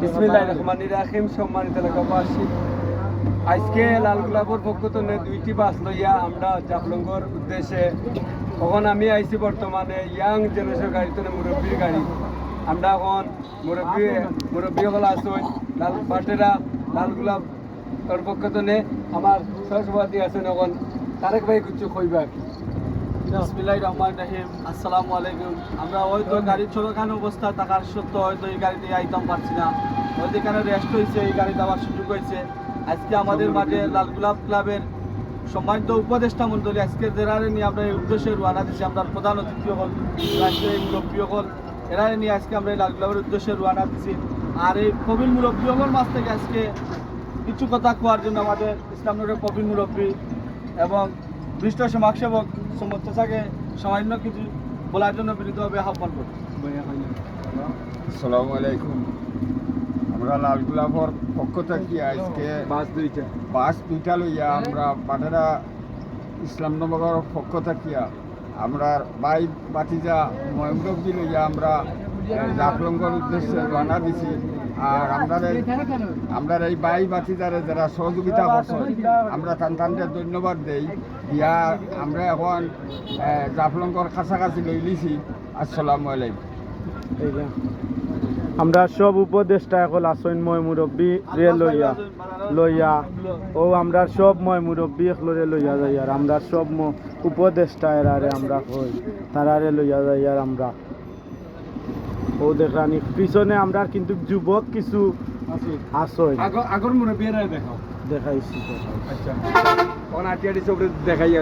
বিসমিল্লাহির রহমানির রহিম। সম্মানিত এলাকাবাসী, আজকে লাল গোলাপের পক্ষ থেকে 2টি বাস লইয়া আমরা জাফলঙ্গর উদ্দেশ্যে, তখন আমি আইছি বর্তমানে ইয়াং জেনারেশন গাড়িতে মুরব্বীর গাড়ি। আমরা এখন মুরব্বী হল আসুন লাল বাটেরা লাল গোলাপ ওর পক্ষ থেকে আমার সহসভাপতি আছেন এখন তারেক ভাই কিছু কইবা। বিসমিল্লাহির রহমানির রহিম। আসসালামু আলাইকুম। আমরা হয়তো গাড়ি চলখান অবস্থা থাকার সত্ত্বেও হয়তো এই গাড়িতে আইতাম পারছি না, হয়তো এখানে রেস্ট হয়েছে, এই গাড়িতে আবার সুযোগ হয়েছে। আজকে আমাদের মাঝে লাল গোলাপ ক্লাবের সম্মানিত উপদেষ্টা মণ্ডলী আজকে যারা নিয়ে আমরা এই উদ্দেশ্যে রওনা দিচ্ছি, আমরা প্রধান অতিথি হল রাষ্ট্রীয় মুরব্বী হল, এরা নিয়ে আজকে আমরা এই লাল গোলাপের উদ্দেশ্যে রওনা দিচ্ছি। আর এই প্রবীণ মুরব্বী হল মাছ থেকে আজকে কিছু কথা কোয়ার জন্য আমাদের ইসলামনগরের প্রবীণ মুরব্বী এবং বিশিষ্ট সমাজসেবক সমর্থকে সামান্য কিছু বলার জন্য বিনীতভাবে আহ্বান করি। আসসালামু আলাইকুম। আমরা লাল গোলাপর পক্ষ থেকে আজকে বাস দুইটা লইয়া আমরা বাটেরা ইসলামনগর পক্ষ থাকিয়া আমরা ভাই বাতিজা ময়মরব্বী লইয়া আমরা জাফলঙ্গর উদ্দেশ্যে রওনা দিছি। আর আমরা এই ভাই বাতিজারে যারা সহযোগিতা করছে আমরা তানদের ধন্যবাদ দেই দিয়া আমরা এখন জাফলঙ্গর কাছাকাছি লই লিছি। আসসালামু আলাইকুম। আমরা সব উপদেষ্টা এখন আসইন মই মুরব্বী রে লইয়া ও আমরা সব মই মুরব্বী এখলরে লইয়া যাই। আর আমরা সব উপদেষ্টা এরারে আমরা কই তারারে লইয়া যাই। আর আমরা ও দেখানি পিছনে আমরা কিন্তু যুবক কিছু আসই আগর মুরব্বীরা দেখাও দেখাইছি। আচ্ছা, তখন আটিয়াটি সব দেখাই